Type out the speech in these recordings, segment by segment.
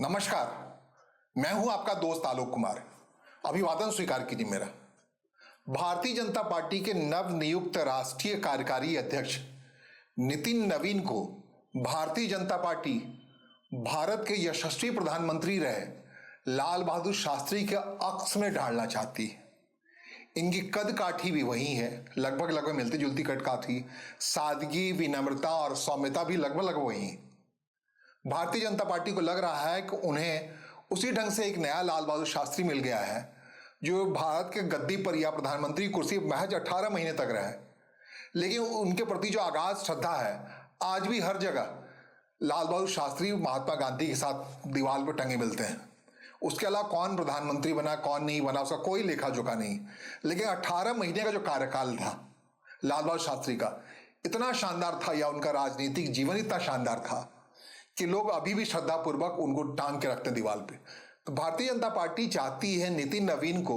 नमस्कार। मैं हूं आपका दोस्त आलोक कुमार। अभिवादन स्वीकार कीजिए मेरा। भारतीय जनता पार्टी के नवनियुक्त राष्ट्रीय कार्यकारी अध्यक्ष नितिन नवीन को भारतीय जनता पार्टी भारत के यशस्वी प्रधानमंत्री रहे लाल बहादुर शास्त्री के अक्स में ढालना चाहती है। इनकी कद काठी भी वही है, लगभग लगभग मिलती जुलती कद काठी, सादगी, विनम्रता और सौम्यता भी लगभग लगभग वही है। भारतीय जनता पार्टी को लग रहा है कि उन्हें उसी ढंग से एक नया लाल बहादुर शास्त्री मिल गया है जो भारत के गद्दी पर या प्रधानमंत्री कुर्सी महज 18 महीने तक रहे, लेकिन उनके प्रति जो अगाध श्रद्धा है आज भी हर जगह लाल बहादुर शास्त्री महात्मा गांधी के साथ दीवार पर टंगे मिलते हैं। उसके अलावा कौन प्रधानमंत्री बना कौन नहीं बना उसका कोई लेखा जोखा नहीं, लेकिन 18 महीने का जो कार्यकाल था लाल बहादुर शास्त्री का इतना शानदार था, या उनका राजनीतिक जीवन इतना शानदार था कि लोग अभी भी श्रद्धापूर्वक उनको टांग के रखते हैं दीवार पे। तो भारतीय जनता पार्टी चाहती है नितिन नवीन को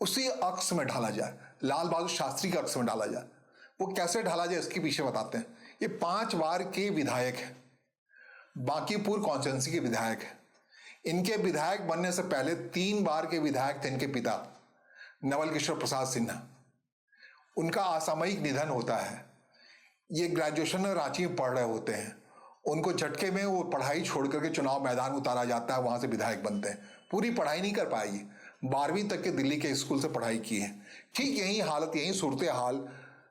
उसी अक्स में ढाला जाए, लाल बहादुर शास्त्री के अक्स में डाला जाए। वो कैसे ढाला जाए इसके पीछे बताते हैं। ये 5 बार के विधायक हैं, बांकीपुर कॉन्स्टिट्यूंसी के विधायक हैं। इनके विधायक बनने से पहले 3 बार के विधायक थे इनके पिता नवल किशोर प्रसाद सिन्हा। उनका असामयिक निधन होता है। ये ग्रेजुएशन में रांची में पढ़ रहे होते हैं, उनको झटके में वो पढ़ाई छोड़ करके चुनाव मैदान उतारा जाता है, वहां से विधायक बनते हैं। पूरी पढ़ाई नहीं कर पाएगी, 12वीं तक के दिल्ली के स्कूल से पढ़ाई की है। ठीक यही हालत, यही सूरत हाल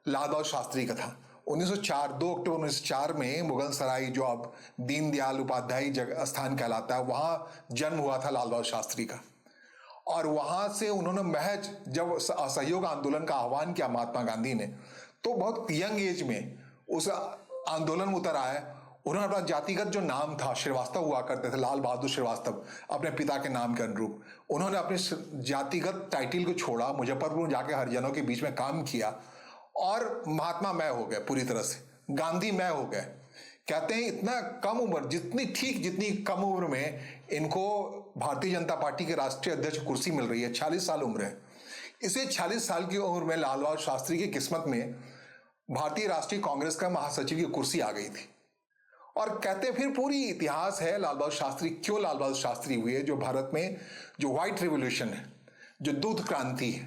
लाल बहादुर शास्त्री का था। 1904 2 अक्टूबर 1904 में मुगल सराय, जो अब दीनदयाल उपाध्याय स्थान कहलाता है, वहां जन्म हुआ था लाल बहादुर शास्त्री का। और वहां से उन्होंने महज जब असहयोग आंदोलन का आह्वान किया महात्मा गांधी ने, तो बहुत यंग एज में उस आंदोलन में उतर आए। उन्होंने अपना जातिगत जो नाम था, श्रीवास्तव हुआ करते थे, लाल बहादुर श्रीवास्तव, अपने पिता के नाम के अनुरूप उन्होंने अपने जातिगत टाइटल को छोड़ा, मुजफ्फरपुर में जाके हरिजनों के बीच में काम किया और महात्मा मैं हो गए, पूरी तरह से गांधी मैं हो गए। कहते हैं इतना कम उम्र, जितनी कम उम्र में इनको भारतीय जनता पार्टी के राष्ट्रीय अध्यक्ष कुर्सी मिल रही है। 46 साल उम्र है। इसे 46 साल की उम्र में लाल बहादुर शास्त्री की किस्मत में भारतीय राष्ट्रीय कांग्रेस का महासचिव की कुर्सी आ गई थी। और कहते फिर पूरी इतिहास है लाल बहादुर शास्त्री क्यों लाल बहादुर शास्त्री हुए। जो भारत में जो व्हाइट रेवोल्यूशन है, जो दूध क्रांति है,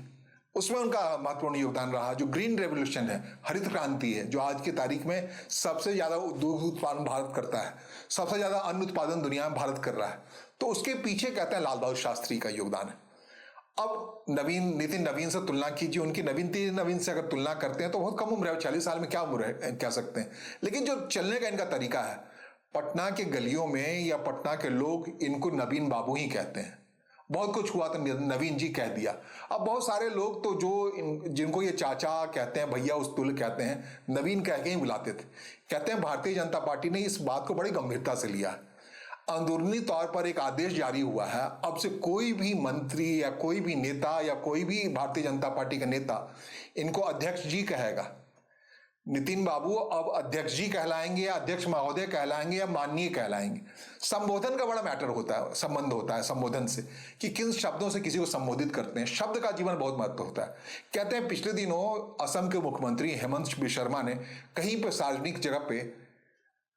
उसमें उनका महत्वपूर्ण योगदान रहा। जो ग्रीन रेवोल्यूशन है, हरित क्रांति है, जो आज की तारीख में सबसे ज्यादा दूध उत्पादन भारत करता है, सबसे ज्यादा अन्न उत्पादन दुनिया में भारत कर रहा है, तो उसके पीछे कहते हैं लाल बहादुर शास्त्री का योगदान है। अब नितिन नवीन से तुलना कीजिए, उनकी नवीन से अगर तुलना करते हैं तो बहुत कम उम्र है, 40 साल में क्या उम्र है कह सकते हैं। लेकिन जो चलने का इनका तरीका है, पटना के गलियों में या पटना के लोग इनको नवीन बाबू ही कहते हैं। बहुत कुछ हुआ तो नवीन जी कह दिया। अब बहुत सारे लोग तो जिनको ये चाचा कहते हैं, भैया उस्तुल कहते हैं, नवीन कह के ही बुलाते थे। कहते हैं भारतीय जनता पार्टी ने इस बात को बड़ी गंभीरता से लिया। अंदरूनी तौर पर एक आदेश जारी हुआ है, अब से कोई भी मंत्री या कोई भी नेता या कोई भी भारतीय जनता पार्टी का नेता इनको अध्यक्ष जी कहेगा। नितिन बाबू अब अध्यक्ष जी कहलाएंगे या अध्यक्ष महोदय कहलाएंगे या माननीय कहलाएंगे। संबोधन का बड़ा मैटर होता है, संबंध होता है संबोधन से, कि किन शब्दों से किसी को संबोधित करते हैं। शब्द का जीवन बहुत महत्व होता है। कहते हैं पिछले दिनों असम के मुख्यमंत्री हेमंत बिस्वा शर्मा ने कहीं पर सार्वजनिक जगह पे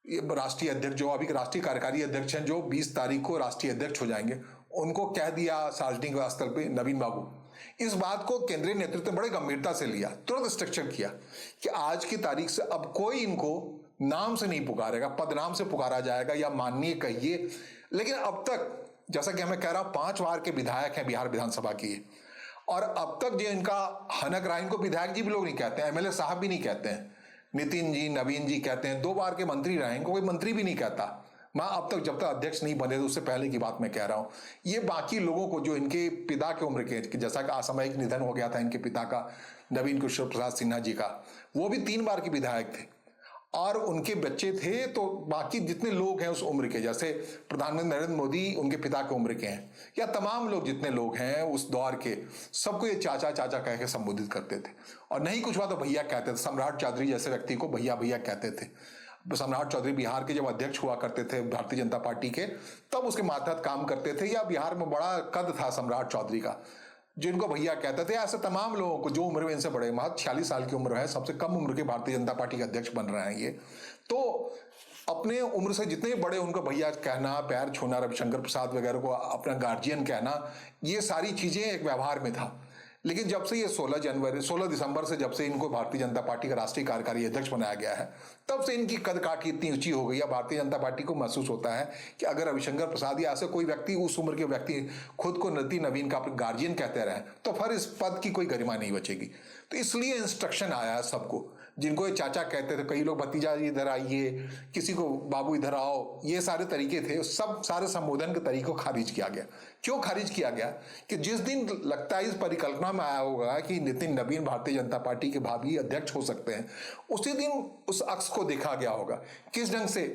राष्ट्रीय अध्यक्ष, जो अभी राष्ट्रीय कार्यकारी अध्यक्ष हैं, जो 20 तारीख को राष्ट्रीय अध्यक्ष हो जाएंगे, उनको कह दिया सार्वजनिक स्थल पे नवीन बाबू। इस बात को केंद्रीय नेतृत्व ने बड़े गंभीरता से लिया, तुरंत स्ट्रक्चर किया कि आज की तारीख से अब कोई इनको नाम से नहीं पुकारेगा, पदनाम से पुकारा जाएगा या माननीय कहिए। लेकिन अब तक, जैसा कि मैं कह रहा हूं, 5 बार के विधायक हैं बिहार विधानसभा की, और अब तक जो इनका हनक राय, इनको विधायक जी भी लोग नहीं कहते हैं, एमएलए साहब भी नहीं कहते हैं। नितिन जी, नवीन जी कहते हैं। 2 बार के मंत्री रहे, इनको कोई मंत्री भी नहीं कहता। मैं अब तक जब तक अध्यक्ष नहीं बने तो उससे पहले की बात मैं कह रहा हूं। ये बाकी लोगों को जो इनके पिता के उम्र के, जैसा कि असामयिक निधन हो गया था इनके पिता का, नवीन किशोर प्रसाद सिन्हा जी का, वो भी 3 बार के विधायक थे और उनके बच्चे थे। तो बाकी जितने लोग हैं उस उम्र के, जैसे प्रधानमंत्री नरेंद्र मोदी उनके पिता के उम्र के हैं, या तमाम लोग जितने लोग हैं उस दौर के, सबको ये चाचा चाचा कह के संबोधित करते थे। और नहीं कुछ हुआ तो भैया कहते थे। सम्राट चौधरी जैसे व्यक्ति को भैया भैया कहते थे। सम्राट चौधरी बिहार के जब अध्यक्ष हुआ करते थे भारतीय जनता पार्टी के, तब उसके मातहत काम करते थे, या बिहार में बड़ा कद था सम्राट चौधरी का, जिनको भैया कहते थे। ऐसे तमाम लोगों को जो उम्र में इनसे बड़े, महज 46 साल की उम्र है, सबसे कम उम्र के भारतीय जनता पार्टी के अध्यक्ष बन रहे हैं ये। तो अपने उम्र से जितने बड़े उनको भैया कहना, पैर छूना, रविशंकर प्रसाद वगैरह को अपना गार्जियन कहना, ये सारी चीजें एक व्यवहार में था। लेकिन जब से ये 16 दिसंबर से जब से इनको भारतीय जनता पार्टी का राष्ट्रीय कार्यकारी अध्यक्ष बनाया गया है, तब से इनकी कद काठी इतनी ऊंची हो गई है। भारतीय जनता पार्टी को महसूस होता है कि अगर रविशंकर प्रसाद या ऐसे कोई व्यक्ति, उस उम्र के व्यक्ति खुद को नितिन नवीन का गार्जियन कहते रहे, तो फिर इस पद की कोई गरिमा नहीं बचेगी। तो इसलिए इंस्ट्रक्शन आया है सबको, जिनको ये चाचा कहते थे, कई लोग भतीजा इधर आइए, किसी को बाबू इधर आओ, ये सारे तरीके थे, सब सारे संबोधन के तरीके को खारिज किया गया। क्यों खारिज किया गया? कि जिस दिन लगता है इस परिकल्पना में आया होगा कि नितिन नवीन भारतीय जनता पार्टी के भावी अध्यक्ष हो सकते हैं, उसी दिन उस अक्स को देखा गया होगा। किस ढंग से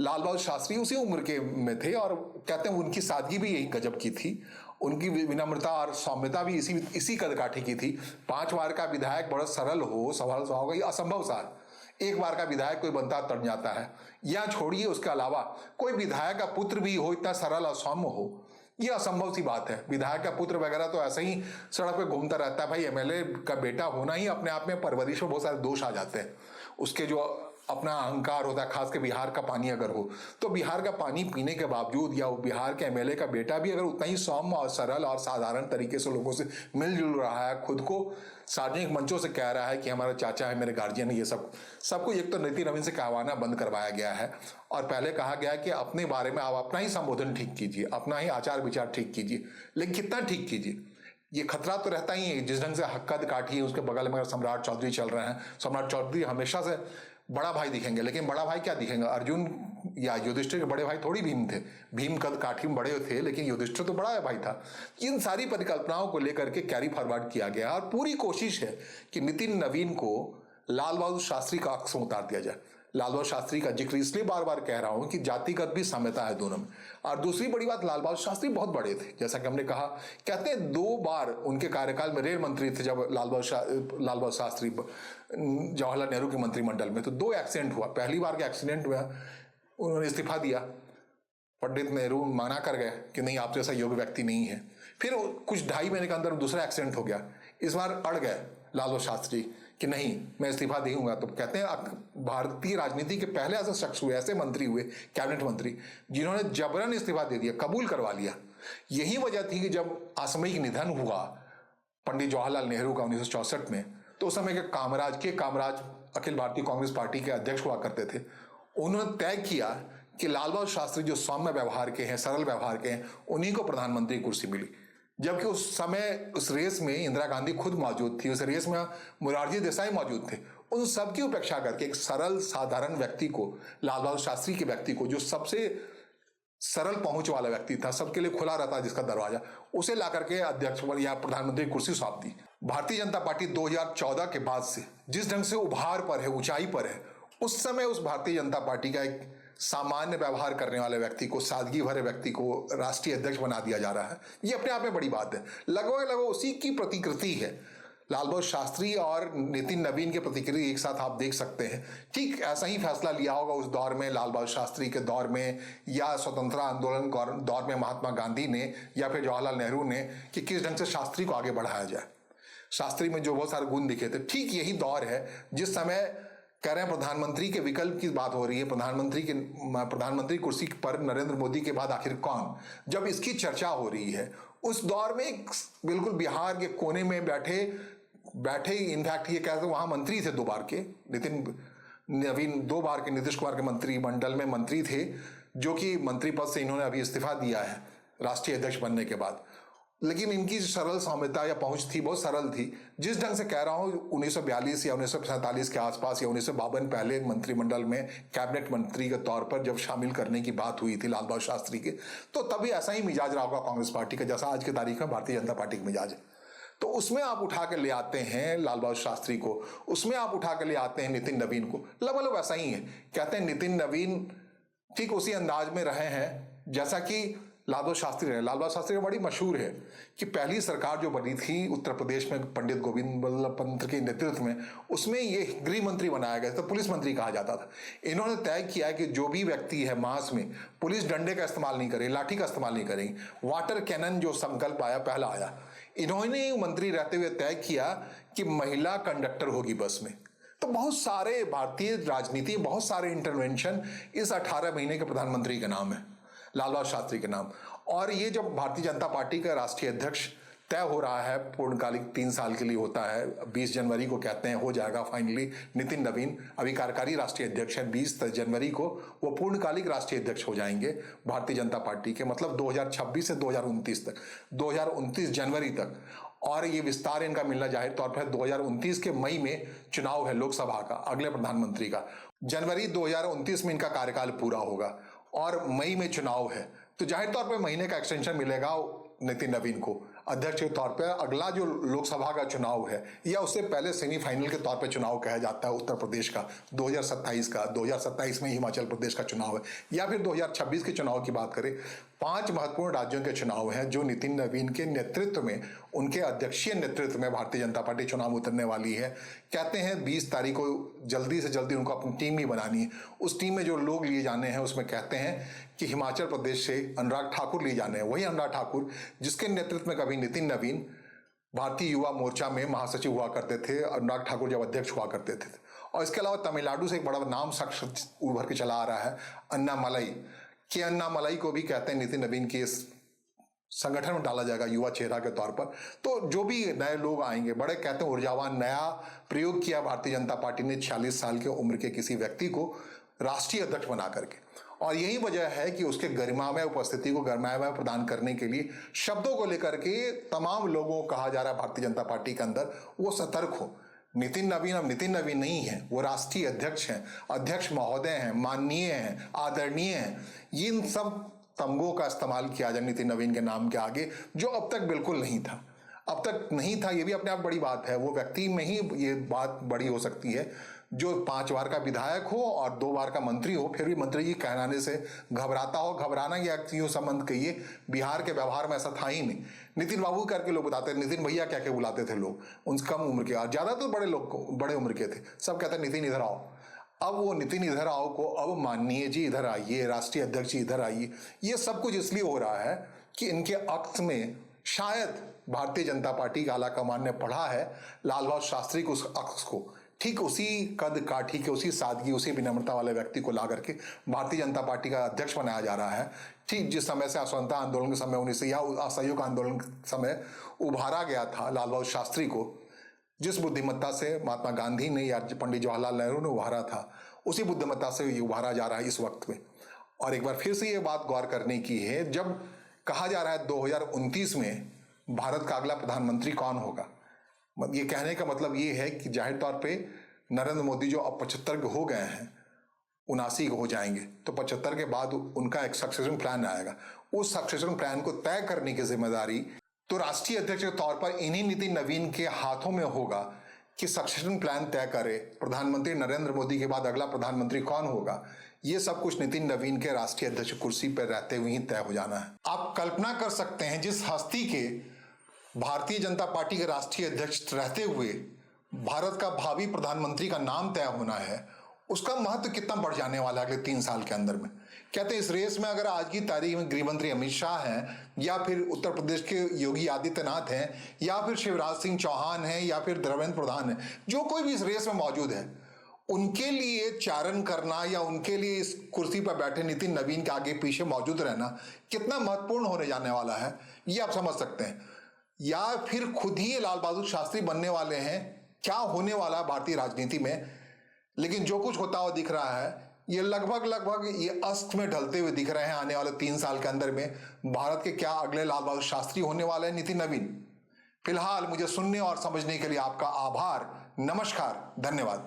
लाल बहादुर शास्त्री उसी उम्र के में थे, और कहते हैं उनकी सादगी भी यही गजब की थी, उनकी विनम्रता और सौम्यता भी इसी कदकाठी की थी। 5 बार का विधायक बड़ा सरल हो, सवाल सा होगा, ये असंभव सा है। 1 बार का विधायक कोई बनता तड़ जाता है, या छोड़िए उसके अलावा कोई विधायक का पुत्र भी हो इतना सरल और सौम्य हो, ये असंभव सी बात है। विधायक का पुत्र वगैरह तो ऐसे ही सड़क पे घूमता रहता है। भाई एमएलए का बेटा होना ही अपने आप में परवरिश में बहुत सारे दोष आ जाते हैं। उसके जो अपना अहंकार होता है, खास कर बिहार का पानी अगर हो, तो बिहार का पानी पीने के बावजूद, या बिहार के एमएलए का बेटा भी अगर उतना ही सौम्य और सरल और साधारण तरीके से लोगों से मिलजुल रहा है, खुद को सार्वजनिक मंचों से कह रहा है कि हमारा चाचा है, मेरे गार्जियन है, ये सबको एक तो नितिन नवीन से कहवाना बंद करवाया गया है। और पहले कहा गया कि अपने बारे में आप अपना ही संबोधन ठीक कीजिए, अपना ही आचार विचार ठीक कीजिए। लेकिन कितना ठीक कीजिए, ये खतरा तो रहता ही है। जिस ढंग से हक्कद काठी है, उसके बगल में सम्राट चौधरी चल रहे हैं। सम्राट चौधरी हमेशा से बड़ा भाई दिखेंगे, लेकिन बड़ा भाई क्या दिखेंगे? अर्जुन या युधिष्ठिर के बड़े भाई थोड़ी भीम थे। भीम कद काठी में बड़े थे, लेकिन युधिष्ठिर तो बड़ा भाई था। इन सारी परिकल्पनाओं को लेकर के कैरी फॉरवर्ड किया गया, और पूरी कोशिश है कि नितिन नवीन को लाल बहादुर शास्त्री का अक्स में उतार दिया जाए। लाल बहादुर शास्त्री का जिक्र इसलिए बार बार कह रहा हूं कि जातिगत भी साम्यता है दोनों में। और दूसरी बड़ी बात, लाल बहादुर शास्त्री बहुत बड़े थे, जैसा कि हमने कहा। कहते हैं 2 बार उनके कार्यकाल में रेल मंत्री थे जब लाल बहादुर शास्त्री जवाहरलाल नेहरू के मंत्रिमंडल में, तो 2 एक्सीडेंट हुआ। पहली बार के एक्सीडेंट में उन्होंने इस्तीफा दिया, पंडित नेहरू मना कर गए कि नहीं, आप जैसा योग्य व्यक्ति नहीं है। फिर कुछ 2.5 महीने के अंदर दूसरा एक्सीडेंट हो गया। इस बार अड़ गए लाल बहादुर शास्त्री कि नहीं, मैं इस्तीफा दूंगा। तो कहते हैं भारतीय राजनीति के पहले ऐसे शख्स हुए, ऐसे मंत्री हुए, कैबिनेट मंत्री, जिन्होंने जबरन इस्तीफा दे दिया, कबूल करवा लिया। यही वजह थी कि जब आकस्मिक निधन हुआ पंडित जवाहरलाल नेहरू का 1964 में, तो उस समय के कामराज अखिल भारतीय कांग्रेस पार्टी के अध्यक्ष हुआ करते थे। उन्होंने तय किया कि लाल बहादुर शास्त्री जो सौम्य व्यवहार के हैं, सरल व्यवहार के हैं, उन्हीं को प्रधानमंत्री कुर्सी मिली। जबकि उस समय उस रेस में इंदिरा गांधी खुद मौजूद थी, उस रेस में मोरारजी देसाई मौजूद थे। उन सब की उपेक्षा करके एक सरल साधारण व्यक्ति को, लाल बहादुर शास्त्री के व्यक्ति को, जो सबसे सरल पहुंच वाला व्यक्ति था, सबके लिए खुला रहता जिसका दरवाजा, उसे ला करके अध्यक्ष या प्रधानमंत्री कुर्सी सौंप दी। भारतीय जनता पार्टी 2014 के बाद से जिस ढंग से उभार पर है, ऊंचाई पर है, उस समय उस भारतीय जनता पार्टी का एक सामान्य व्यवहार करने वाले व्यक्ति को, सादगी भरे व्यक्ति को राष्ट्रीय अध्यक्ष बना दिया जा रहा है। ये अपने आप में बड़ी बात है। लगभग उसी की प्रतिकृति है। लाल बहादुर शास्त्री और नितिन नवीन के प्रतिक्रिया एक साथ आप देख सकते हैं। ठीक ऐसा ही फैसला लिया होगा उस दौर में, लाल बहादुर शास्त्री के दौर में, या स्वतंत्रता आंदोलन दौर में महात्मा गांधी ने या फिर जवाहरलाल नेहरू ने, कि किस ढंग से शास्त्री को आगे बढ़ाया जाए। शास्त्री में जो बहुत सारे गुण दिखे थे, ठीक यही दौर है जिस समय कह रहे हैं प्रधानमंत्री के विकल्प की बात हो रही है। प्रधानमंत्री कुर्सी पर नरेंद्र मोदी के बाद आखिर कौन, जब इसकी चर्चा हो रही है, उस दौर में बिल्कुल बिहार के कोने में बैठे इनफैक्ट ये कहते वहां मंत्री थे 2 बार के, नितिन नवीन 2 बार के नीतीश कुमार के मंत्रिमंडल में मंत्री थे, जो कि मंत्री पद से इन्होंने अभी इस्तीफा दिया है राष्ट्रीय अध्यक्ष बनने के बाद। लेकिन इनकी सरल सौम्यता या पहुंच थी, बहुत सरल थी। जिस ढंग से कह रहा हूं 1942 या 1947 के आसपास या 1952 पहले मंत्रिमंडल में कैबिनेट मंत्री के तौर पर जब शामिल करने की बात हुई थी लाल बहादुर शास्त्री के, तो तभी ऐसा ही मिजाज रहा होगा कांग्रेस पार्टी का, जैसा आज की तारीख में भारतीय जनता पार्टी का मिजाज है। तो उसमें आप उठा के ले आते हैं लाल बहादुर शास्त्री को, उसमें आप उठा के ले आते हैं नितिन नवीन को। लगभग वैसा ही है। कहते हैं नितिन नवीन ठीक उसी अंदाज में रहे हैं जैसा कि लाल बहादुर शास्त्री रहे। लाल बहादुर शास्त्री बड़ी मशहूर है कि पहली सरकार जो बनी थी उत्तर प्रदेश में पंडित गोविंद बल्लभ पंत के नेतृत्व में, उसमें ये गृह मंत्री बनाया गया था, पुलिस मंत्री कहा जाता था। इन्होंने तय किया कि जो भी व्यक्ति है मास में, पुलिस डंडे का इस्तेमाल नहीं करेगी, लाठी का इस्तेमाल नहीं करेगी। वाटर कैनन जो संकल्प आया, पहला आया, इन्होंने मंत्री रहते हुए तय किया कि महिला कंडक्टर होगी बस में। तो बहुत सारे भारतीय राजनीति, बहुत सारे इंटरवेंशन इस 18 महीने के प्रधानमंत्री के नाम है, लाल बहादुर शास्त्री के नाम। और ये जब भारतीय जनता पार्टी का राष्ट्रीय अध्यक्ष तय हो रहा है, पूर्णकालिक 3 साल के लिए होता है, 20 जनवरी को कहते हैं हो जाएगा फाइनली। नितिन नवीन अभी कार्यकारी राष्ट्रीय अध्यक्ष हैं, 20 जनवरी को वो पूर्णकालिक राष्ट्रीय अध्यक्ष हो जाएंगे भारतीय जनता पार्टी के, मतलब 2026 से 2029 तक, 2029 जनवरी तक। और ये विस्तार इनका मिलना जाहिर तौर पर 2029 के मई में चुनाव है लोकसभा का, अगले प्रधानमंत्री का। जनवरी 2029 में इनका कार्यकाल पूरा होगा और मई में चुनाव है, तो जाहिर तौर पर महीने का एक्सटेंशन मिलेगा नितिन नवीन को अध्यक्ष के तौर पे। अगला जो लोकसभा का चुनाव है या उससे पहले सेमीफाइनल के तौर पे चुनाव कहा जाता है उत्तर प्रदेश का 2027 का, 2027 में हिमाचल प्रदेश का चुनाव है, या फिर 2026 के चुनाव की बात करें। 5 महत्वपूर्ण राज्यों के चुनाव हैं जो नितिन नवीन के नेतृत्व में, उनके अध्यक्षीय नेतृत्व में भारतीय जनता पार्टी चुनाव उतरने वाली है। कहते हैं 20 तारीख को जल्दी से जल्दी उनको अपनी टीम ही बनानी है। उस टीम में जो लोग लिए जाने हैं उसमें कहते हैं कि हिमाचल प्रदेश से अनुराग ठाकुर लिए जाने हैं, वही अनुराग ठाकुर जिसके नेतृत्व में कभी नितिन नवीन भारतीय युवा मोर्चा में महासचिव हुआ करते थे, अनुराग ठाकुर जब अध्यक्ष हुआ करते थे। और इसके अलावा तमिलनाडु से एक बड़ा नाम शख्स उभर के चला आ रहा है, अन्नामलाई, कि अन्नामलाई को भी कहते हैं नितिन नवीन के इस संगठन में डाला जाएगा युवा चेहरा के तौर पर। तो जो भी नए लोग आएंगे, बड़े कहते हैं ऊर्जावान, नया प्रयोग किया भारतीय जनता पार्टी ने 46 साल के उम्र के किसी व्यक्ति को राष्ट्रीय अध्यक्ष बना करके। और यही वजह है कि उसके गरिमामय उपस्थिति को गरिमामय प्रदान करने के लिए शब्दों को लेकर के तमाम लोगों को कहा जा रहा है भारतीय जनता पार्टी के अंदर वो सतर्क हो। नितिन नवीन अब नितिन नवीन नहीं है, वो राष्ट्रीय अध्यक्ष हैं, अध्यक्ष महोदय हैं, माननीय हैं, आदरणीय हैं। इन सब तमगों का इस्तेमाल किया जाए नितिन नवीन के नाम के आगे, जो अब तक बिल्कुल नहीं था। अब तक नहीं था, ये भी अपने आप बड़ी बात है। वो व्यक्ति में ही ये बात बड़ी हो सकती है जो 5 बार का विधायक हो और 2 बार का मंत्री हो, फिर भी मंत्री जी कहलाने से घबराता हो। घबराना या यूं संबंध कहिए, बिहार के व्यवहार में ऐसा था ही नहीं। नितिन बाबू करके लोग बताते, नितिन भैया क्या क्या बुलाते थे लोग, उन कम उम्र के, और ज्यादातर बड़े लोग बड़े उम्र के थे, सब कहते नितिन इधर आओ। अब वो नितिन इधर आओ को अब माननीय जी इधर आइए, राष्ट्रीय अध्यक्ष जी इधर आइए। ये सब कुछ इसलिए हो रहा है कि इनके अक्स में शायद भारतीय जनता पार्टी का आला कमान ने पढ़ा है लाल बहादुर शास्त्री के उस अक्स को, ठीक उसी कद काठी के, उसी सादगी, उसी विनम्रता वाले व्यक्ति को ला करके भारतीय जनता पार्टी का अध्यक्ष बनाया जा रहा है। ठीक जिस समय से स्वतंत्रता आंदोलन के समय 19 या असहयोग आंदोलन के समय उभारा गया था लाल बहादुर शास्त्री को, जिस बुद्धिमत्ता से महात्मा गांधी ने या पंडित जवाहरलाल नेहरू ने उभारा था, उसी बुद्धिमत्ता से ये उभारा जा रहा है इस वक्त में। और एक बार फिर से ये बात गौर करने की है, जब कहा जा रहा है 2029 में भारत का अगला प्रधानमंत्री कौन होगा, ये कहने का मतलब ये है कि जाहिर तौर पे नरेंद्र मोदी जो अब 75 के हो गए हैं, 79 के हो जाएंगे, तो 75 के बाद उनका एक सक्सेशन प्लान आएगा। उस सक्सेशन प्लान को तय करने की जिम्मेदारी तो राष्ट्रीय अध्यक्ष के तौर पर इन्हीं नितिन नवीन के हाथों में होगा कि सक्सेशन प्लान तय करे। प्रधानमंत्री नरेंद्र मोदी के बाद अगला प्रधानमंत्री कौन होगा, ये सब कुछ नितिन नवीन के राष्ट्रीय अध्यक्ष कुर्सी पर रहते हुए ही तय हो जाना है। आप कल्पना कर सकते हैं जिस हस्ती के भारतीय जनता पार्टी के राष्ट्रीय अध्यक्ष रहते हुए भारत का भावी प्रधानमंत्री का नाम तय होना है, उसका महत्व कितना बढ़ जाने वाला है अगले 3 साल के अंदर में। कहते हैं इस रेस में अगर आज की तारीख में गृह मंत्री अमित शाह हैं, या फिर उत्तर प्रदेश के योगी आदित्यनाथ हैं, या फिर शिवराज सिंह चौहान हैं, या फिर धर्मेंद्र प्रधान हैं, जो कोई भी इस रेस में मौजूद है, उनके लिए चारण करना या उनके लिए इस कुर्सी पर बैठे नितिन नवीन के आगे पीछे मौजूद रहना कितना महत्वपूर्ण होने जाने वाला है, ये आप समझ सकते हैं। या फिर खुद ही लाल बहादुर शास्त्री बनने वाले हैं, क्या होने वाला है भारतीय राजनीति में। लेकिन जो कुछ होता हुआ दिख रहा है, ये लगभग ये अस्त में ढलते हुए दिख रहे हैं। आने वाले 3 साल के अंदर में भारत के क्या अगले लाल बहादुर शास्त्री होने वाले हैं नितिन नवीन। फिलहाल मुझे सुनने और समझने के लिए आपका आभार, नमस्कार, धन्यवाद।